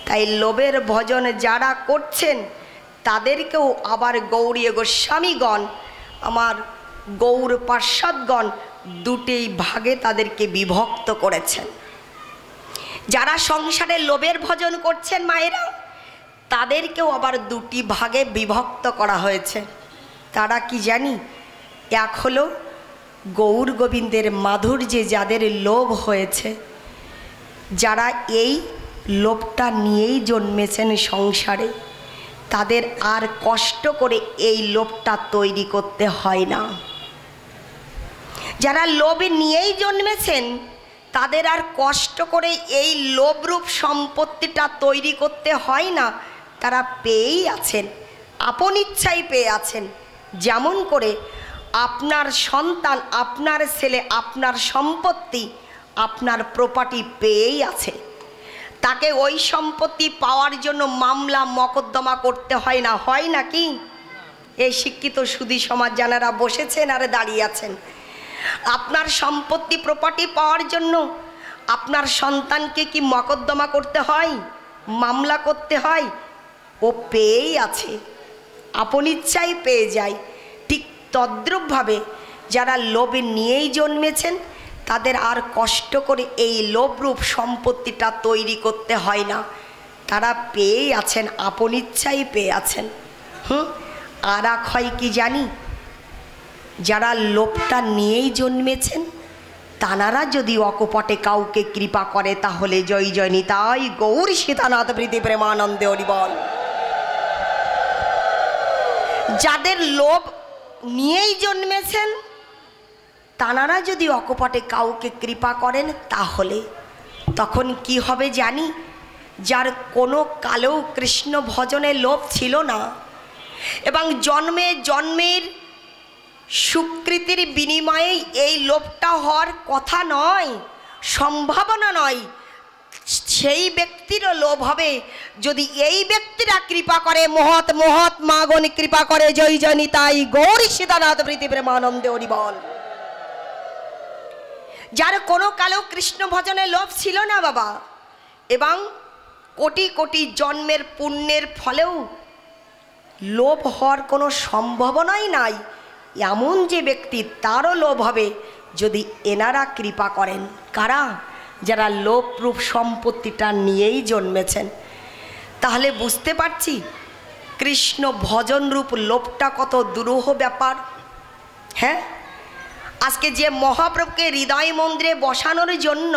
তাই লোভের ভজন যারা করছেন তাদেরকেও আবার গৌড়ীয় গোস্বামীগণ, আমার গৌর পার্ষদগণ দুটি ভাগে তাদেরকে বিভক্ত করেছেন। যারা সংসারে লোভের ভজন করছেন মায়েরা, তাদেরকেও আবার দুটি ভাগে বিভক্ত করা হয়েছে। তারা কি জানি? এক হলো গৌর গোবিন্দের মাধুর্যে যাদের লোভ হয়েছে, যারা এই লোভটা নিয়েই জন্মেছেন সংসারে, তাদের আর কষ্ট করে এই লোভটা তৈরি করতে হয় না। যারা লোভ নিয়েই জন্মেছেন তাদের আর কষ্ট করে এই লোভরূপ সম্পত্তিটা তৈরি করতে হয় না, তারা পেয়েই আছেন, আপন ইচ্ছাই পেয়ে আছেন। যেমন করে আপনার সন্তান, আপনার ছেলে, আপনার সম্পত্তি, আপনার প্রপার্টি পেয়েই আছে, তাকে ওই সম্পত্তি পাওয়ার জন্য মামলা মকদ্দমা করতে হয় না, হয় নাকি? এই শিক্ষিত সুধী সমাজ যারা বসেছেন আর দাঁড়িয়ে আছেন, আপনার সম্পত্তি প্রপার্টি পাওয়ার জন্য আপনার সন্তানকে কি মকদ্দমা করতে হয়, মামলা করতে হয়? ও পেয়েই আছে, আপন ইচ্ছাই পেয়ে যায়। ঠিক তদ্রূপভাবে যারা লোভে নিয়েই জন্মেছেন তাদের আর কষ্ট করে এই লোভরূপ সম্পত্তিটা তৈরি করতে হয় না, তারা পেয়েই আছেন, আপন ইচ্ছাই পেয়ে আছেন। আর এক হয় কি জানি? যারা লোভটা নিয়েই জন্মেছেন তানারা যদি অকপটে কাউকে কৃপা করে তাহলে জয় জয় নিতাই গৌর সীতানাথ প্রীতি প্রেমানন্দে হরি বল। যাদের লোভ নিয়েই জন্মেছেন তানারা যদি অকপটে কাউকে কৃপা করেন তাহলে তখন কি হবে জানি? যার কোনো কালেও কৃষ্ণ ভজনে লোভ ছিল না এবং জন্মে জন্মের সুকৃতির বিনিময়ে এই লোভটা হওয়ার কথা নয়, সম্ভাবনা নয়, সেই ব্যক্তিরও লোভ হবে যদি এই ব্যক্তিরা কৃপা করে, মহৎ মহৎ মাগণ কৃপা করে। জয় জয় নিতাই গৌর সীতানাথ প্রীতি প্রেমানন্দে হরি বল। যার কোনো কালেও কৃষ্ণ ভজনে লোভ ছিল না বাবা, এবং কোটি কোটি জন্মের পুণ্যের ফলেও লোভ হওয়ার কোনো সম্ভাবনাই নাই, এমন যে ব্যক্তি তারও লোভ হবে যদি এনারা কৃপা করেন। কারা? যারা লোভরূপ সম্পত্তিটা নিয়েই জন্মেছেন। তাহলে বুঝতে পারছি কৃষ্ণ ভজনরূপ লোভটা কত দুরূহ ব্যাপার। হ্যাঁ, আজকে যে মহাপ্রভুকে হৃদয় মন্দিরে বসানোর জন্য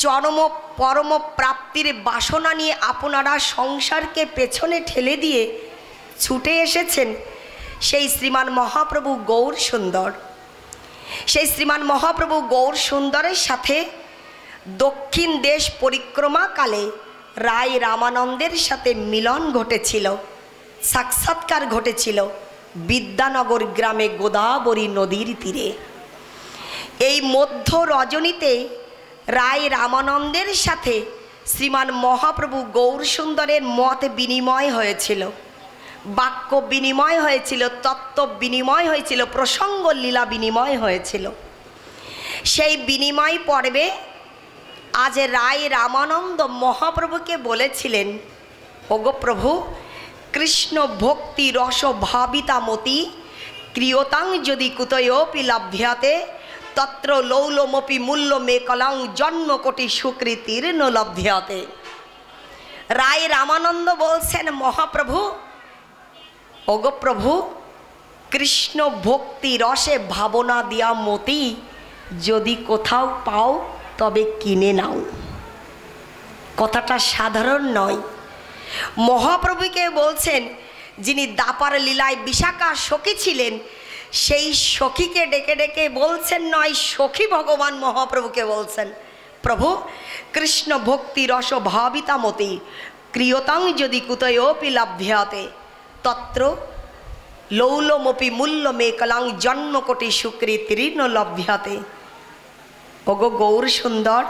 চরম পরম প্রাপ্তির বাসনা নিয়ে আপনারা সংসারকে পেছনে ঠেলে দিয়ে ছুটে এসেছেন, সেই শ্রীমান মহাপ্রভু গৌর সুন্দর, সেই শ্রীমান মহাপ্রভু গৌর সুন্দরের সাথে দক্ষিণ দেশ পরিক্রমাকালে রায় রামানন্দের সাথে মিলন ঘটেছিল, সাক্ষাৎকার ঘটেছিল বিদ্যানগর গ্রামে গোদাবরী নদীর তীরে। এই মধ্য রজনীতে রায় রামানন্দের সাথে শ্রীমান মহাপ্রভু গৌর সুন্দরের মত বিনিময় হয়েছিল, বাক্য বিনিময় হয়েছিল, তত্ত্ব বিনিময় হয়েছিল, প্রসঙ্গ লীলা বিনিময় হয়েছিল। সেই বিনিময় পর্বে আজ রায় রামানন্দ মহাপ্রভুকে বলেছিলেন, ওগো প্রভু, কৃষ্ণ ভক্তি রস ভাবিতামতি ক্রিয়তাং যদি কুতয়োপি লভ্যাতে তত্র লৌলমপি মূল্য মে কলাং জন্মকোটি সুকৃতির ন লভ্যাতে। রায় রামানন্দ বলছেন, মহাপ্রভু, ওগো প্রভু, কৃষ্ণ ভক্তি রসে ভাবনা দিয়া মতি যদি কোথাও পাও তবে কিনে নাও। কথাটা সাধারণ নয়। মহাপ্রভুকে বলছেন, যিনি দাপার লীলায় বিশাখা সখী ছিলেন, সেই সখীকে ডেকে ডেকে বলছেন নয়, সখী ভগবান মহাপ্রভুকে বলছেন, প্রভু, কৃষ্ণ ভক্তি রস ভাবিতামতি ক্রিয়তাং যদি কুতয়োপি লভ্যাতে তত্র লৌলমপি মূল্য মে কলাং জন্মকোটি সুকৃতির্ন লভ্যাতে। ওগো গৌর সুন্দর,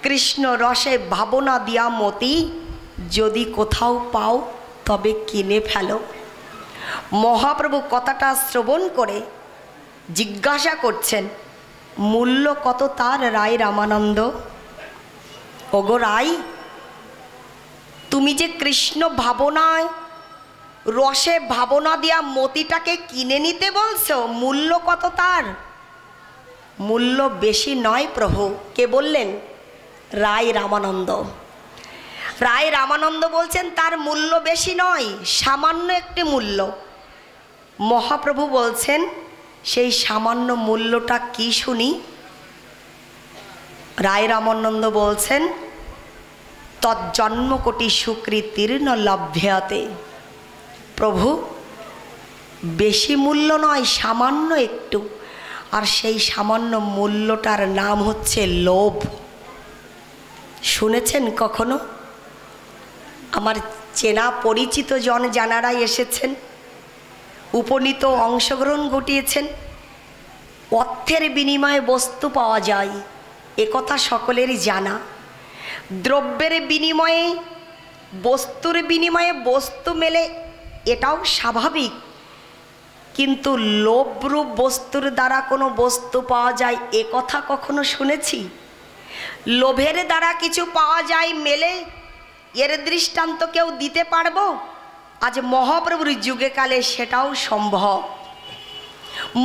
কৃষ্ণ রসে ভাবনা দিয়া মতি যদি কোথাও পাও তবে কিনে ফেলো। মহাপ্রভু কথাটা শ্রবণ করে জিজ্ঞাসা করছেন, মূল্য কত তার রায় রামানন্দ? ওগো রায়, তুমি যে কৃষ্ণ ভাবনায় রসে ভাবনা দিয়া মতিটাকে কিনে নিতে বলছো, মূল্য কত তার? মূল্য বেশি নয় প্রভু। কে বললেন? রায় রামানন্দ। রায় রামানন্দ বলছেন তার মূল্য বেশি নয়, সামান্য একটি মূল্য। মহাপ্রভু বলছেন সেই সামান্য মূল্যটা কি শুনি? রায় রামানন্দ বলছেন তজ্জন্মকোটি সুকৃতির্ন লভ্যতে। প্রভু বেশি মূল্য নয়, সামান্য একটু, আর সেই সামান্য মূল্যটার নাম হচ্ছে লোভ। শুনেছেন কখনো? আমার চেনা পরিচিত জন জানারা এসেছেন, উপনীত অংশগ্রহণ ঘটিয়েছেন। অর্থের বিনিময়ে বস্তু পাওয়া যায়, একথা সকলেরই জানা। দ্রব্যের বিনিময়ে, বস্তুর বিনিময়ে বস্তু মেলে, এটাও স্বাভাবিক। কিন্তু লোভরূপ বস্তুর দ্বারা কোনো বস্তু পাওয়া যায়, একথা কখনো শুনেছি? লোভের দ্বারা কিছু পাওয়া যায়, মেলে, এর দৃষ্টান্ত কেউ দিতে পারবো? আজ মহাপ্রভুর যুগে কালে সেটাও সম্ভব।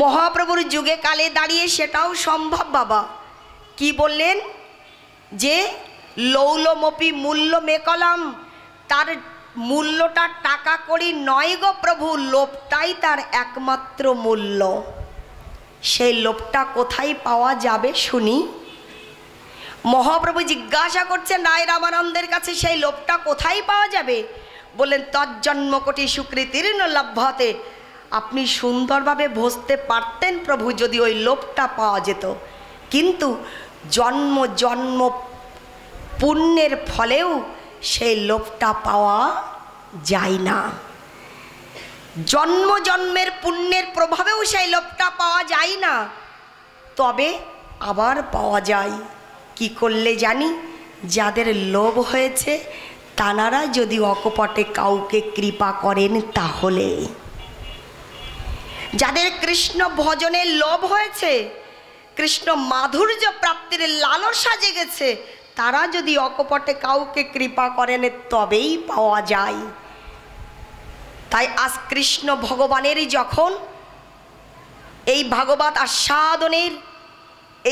মহাপ্রভুর যুগে কালে দাঁড়িয়ে সেটাও সম্ভব। বাবা কি বললেন? যে লৌলমপি মূল্য মেকলাম, তার মূল্যটা টাকা কড়ি নয় গো প্রভু, লোভটাই তার একমাত্র মূল্য। সেই লোভটা কোথায় পাওয়া যাবে শুনি? মহাপ্রভু জিজ্ঞাসা করছেন রায় রামানন্দের কাছে, সেই লোভটা কোথায় পাওয়া যাবে? বললেন তজ্জন্মকোটি সুকৃতির্ন লভ্যতে। আপনি সুন্দরভাবে বসতে পারতেন প্রভু যদি ওই লোভটা পাওয়া যেত, কিন্তু জন্ম জন্ম পুণ্যের ফলেও সেই লোভটা পাওয়া যায় না। জন্ম জন্মের পুণ্যের প্রভাবেও সেই লোভটা পাওয়া যায় না। তবে আবার পাওয়া যায় কি করলে জানি? যাদের লোভ হয়েছে তানারা যদি অকপটে কাউকে কৃপা করেন তাহলে। যাদের কৃষ্ণ ভজনের লোভ হয়েছে, কৃষ্ণ মাধুর্য প্রাপ্তির লালসা জেগেছে, তারা যদি অকপটে কাউকে কৃপা করেন তবেই পাওয়া যায়। তাই আজ কৃষ্ণ ভগবানের যখন এই ভাগবত আস্বাদনের,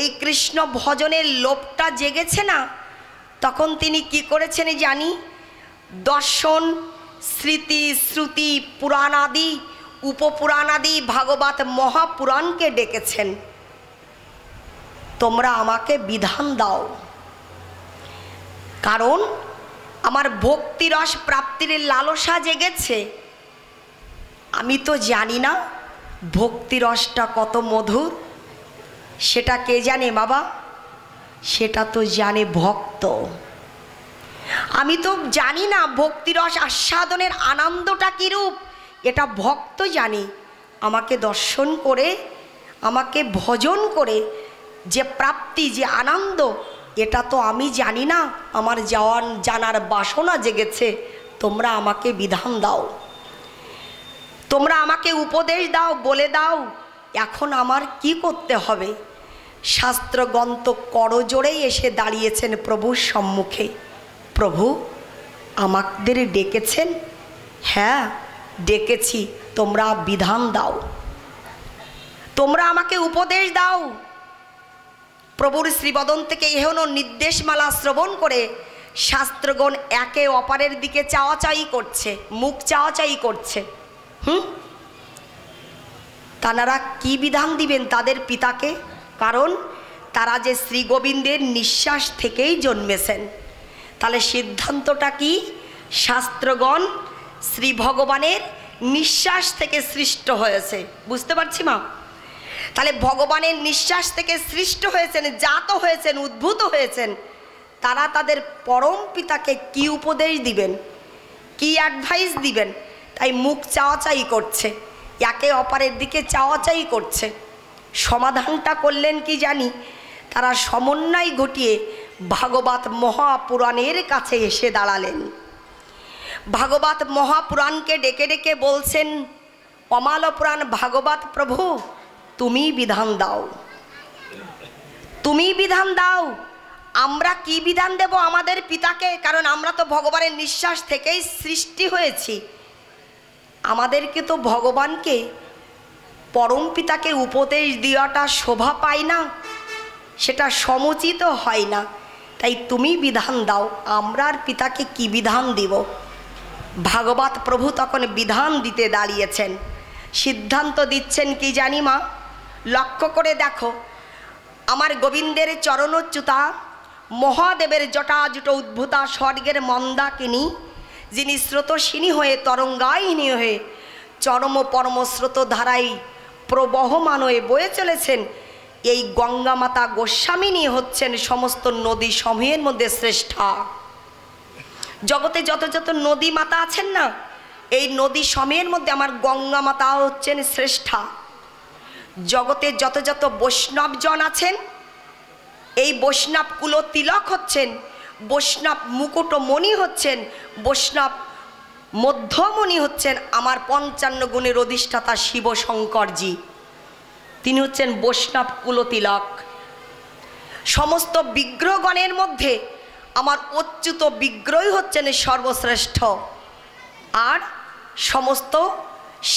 এই কৃষ্ণ ভজনের লোভটা জেগেছে না, তখন তিনি কি করেছেন জানি? দর্শন, স্মৃতি, শ্রুতি, পুরাণাদি, উপপুরাণাদি ভাগবত মহাপুরাণকে ডেকেছেন। তোমরা আমাকে বিধান দাও, কারণ আমার ভক্তিরস প্রাপ্তির লালসা জেগেছে। আমি তো জানি না ভক্তিরসটা কত মধুর, সেটা কে জানে বাবা? সেটা তো জানে ভক্ত। আমি তো জানি না ভক্তিরস আস্বাদনের আনন্দটা কীরূপ, এটা ভক্ত জানে। আমাকে দর্শন করে, আমাকে ভজন করে যে প্রাপ্তি, যে আনন্দ, এটা তো আমি জানি না। আমার জানার বাসনা জেগেছে। তোমরা আমাকে বিধান দাও, তোমরা আমাকে উপদেশ দাও, বলে দাও এখন আমার কি করতে হবে। শাস্ত্রগ্রন্থ করজোড়েই এসে দাঁড়িয়েছেন প্রভুর সম্মুখে। প্রভু আমাদের ডেকেছেন? হ্যাঁ ডেকেছি, তোমরা বিধান দাও, তোমরা আমাকে উপদেশ দাও। প্রভুর শ্রীবদন থেকে এহেন নির্দেশমালা শ্রবণ করে শাস্ত্রগণ একে অপরের দিকে চাওয়াচাই করছে, মুখ চাওয়াচাই করছে। তানারা কি বিধান দিবেন তাদের পিতাকে? কারণ তারা যে শ্রী গোবিন্দের নিঃশ্বাস থেকেই জন্মেছেন। তাহলে সিদ্ধান্তটা কি? শাস্ত্রগণ শ্রী ভগবানের নিঃশ্বাস থেকে সৃষ্ট হয়েছে। বুঝতে পারছি মা? তাহলে ভগবানের নিঃশ্বাস থেকে সৃষ্ট হয়েছেন, জাত হয়েছেন, উদ্ভূত হয়েছেন। তারা তাদের পরম পিতাকে কি উপদেশ দিবেন, কি অ্যাডভাইস দিবেন? তাই মুখ চাওয়াচাই করছে, একে অপরের দিকে চাওয়াচাই করছে। সমাধানটা করলেন কি জানি? তারা সমন্বয় ঘটিয়ে ভাগবত মহাপুরাণের কাছে এসে দাঁড়ালেন। ভাগবত মহাপুরাণকে ডেকে ডেকে বলছেন, অমাল পুরাণ ভাগবত প্রভু তুমি বিধান দাও, তুমি বিধান দাও। আমরা কি বিধান দেব আমাদের পিতাকে? কারণ আমরা তো ভগবানের নিঃশ্বাস থেকেই সৃষ্টি হয়েছি। আমাদেরকে তো ভগবানকে, পরম পিতাকে উপদেশ দেওয়াটা শোভা পায় না, সেটা সমুচিত হয় না। তাই তুমি বিধান দাও, আমরা আর পিতাকে কি বিধান দিব? ভাগবত প্রভু তখন বিধান দিতে দাঁড়িয়েছেন, সিদ্ধান্ত দিচ্ছেন কি জানি মা, লক্ষ্য করে দেখো। আমার গোবিন্দের চরণচ্যুতা, মহাদেবের জটাজুট উদ্ভূতা, স্বর্গের মন্দাকিনী, যিনি স্রোতস্বিনী হয়ে তরঙ্গায়িনী হয়ে চরম পরম স্রোত ধারায় প্রবহমান হয়ে বয়ে চলেছেন, এই গঙ্গা মাতা গোস্বামিনী হচ্ছেন সমস্ত নদী সমূহের মধ্যে শ্রেষ্ঠা। জগতে যত যত নদী মাতা আছেন না, এই নদী সমূহের মধ্যে আমার গঙ্গা মাতা হচ্ছেন শ্রেষ্ঠা। জগতে যত যত বৈষ্ণবজন আছেন, এই বৈষ্ণব কুল তিলক হচ্ছেন, বৈষ্ণব মুকুটমণি হচ্ছেন, বৈষ্ণব মধ্যমণি হচ্ছেন আমার 55 গুণের অধিষ্ঠাতা শিব শঙ্করজি। তিনি হচ্ছেন বৈষ্ণব কুল তিলক। সমস্ত বিগ্রহগণের মধ্যে আমার অচ্যুত বিগ্রহই হচ্ছেন সর্বশ্রেষ্ঠ। আর সমস্ত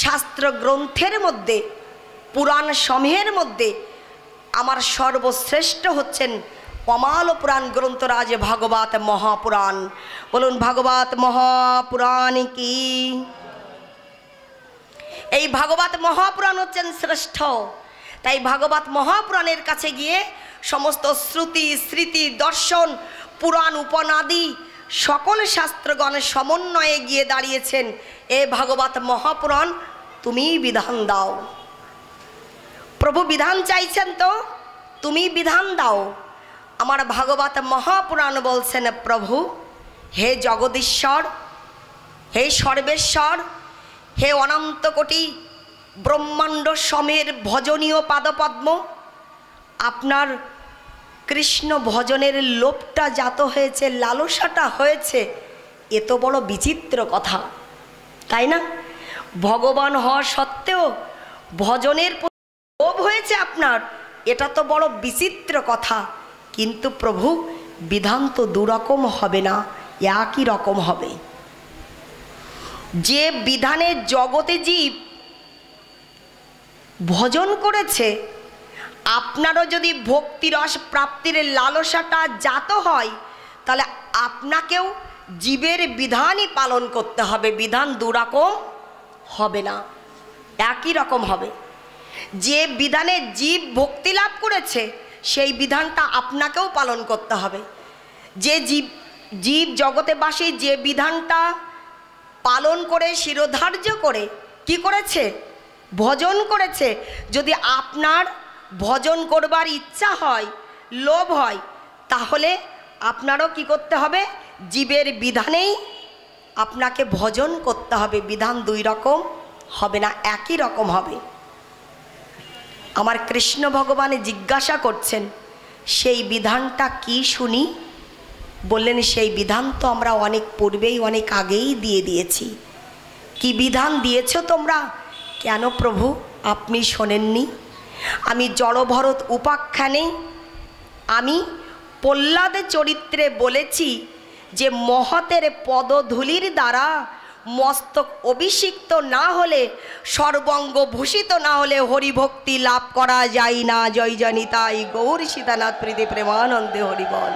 শাস্ত্র গ্রন্থের মধ্যে, পুরাণ সমূহের মধ্যে আমার সর্বশ্রেষ্ঠ হচ্ছেন অমাল পুরাণ গ্রন্থরাজ ভাগবত মহাপুরাণ। বলুন ভাগবত মহাপুরাণ কি? এই ভাগবত মহাপুরাণ হচ্ছেন শ্রেষ্ঠ। তাই ভাগবত মহাপুরাণের কাছে গিয়ে সমস্ত শ্রুতি স্মৃতি দর্শন পুরাণ উপনাদি সকল শাস্ত্রগণের সমন্বয়ে গিয়ে দাঁড়িয়েছেন, এ ভাগবত মহাপুরাণ তুমি বিধান দাও। প্রভু বিধান চাইছেন, তো তুমি বিধান দাও। আমার ভাগবত মহাপুরাণ বলছেন, প্রভু হে জগদীশ্বর, হে সর্বেশ্বর, হে অনন্ত কোটি ব্রহ্মাণ্ড সমের ভজনীয় পাদপদ্ম, আপনার কৃষ্ণ ভজনের লোভটা জাত হয়েছে, লালসাটা হয়েছে, এ তো বড় বিচিত্র কথা, তাই না? ভগবান হওয়া সত্ত্বেও ভজনের লোভ হয়েছে আপনার, এটা তো বড় বিচিত্র কথা। কিন্তু প্রভু বিধান তো দুরকম হবে না, একই রকম হবে। যে বিধানে জগতে জীব ভজন করেছে, আপনারও যদি ভক্তিরস প্রাপ্তির লালসাটা জাত হয়, তাহলে আপনাকেও জীবের বিধানই পালন করতে হবে। বিধান দুরকম হবে না, একই রকম হবে। যে বিধানে জীব ভক্তি লাভ করেছে, সেই বিধানটা আপনাকেও পালন করতে হবে। যে জীব জগতে বাসী যে বিধানটা পালন করে শিরোধার্য করে কি করেছে? ভজন করেছে। যদি আপনার ভজন করবার ইচ্ছা হয়, লোভ হয়, তাহলে আপনারও কি করতে হবে? জীবের বিধানেই আপনাকে ভজন করতে হবে। বিধান দুই রকম হবে না, একই রকম হবে। আমার কৃষ্ণ ভগবান জিজ্ঞাসা করছেন, সেই বিধানটা কি শুনি? বললেন, সেই বিধান তো আমরা অনেক পূর্বেই, অনেক আগেই দিয়ে দিয়েছি। কি বিধান দিয়েছ তোমরা? কেন প্রভু আপনি শোনেননি? আমি জড়ভরত উপাখ্যানে আমি প্রহ্লাদের চরিত্রে বলেছি যে মহতের পদধূলির দ্বারা মস্তক অভিষিক্ত না হলে, সর্বাঙ্গ ভূষিত না হলে হরিভক্তি লাভ করা যায় না। জয় জনিতাই গৌর সীতানাথ প্রীতি প্রেমানন্দে হরিবল।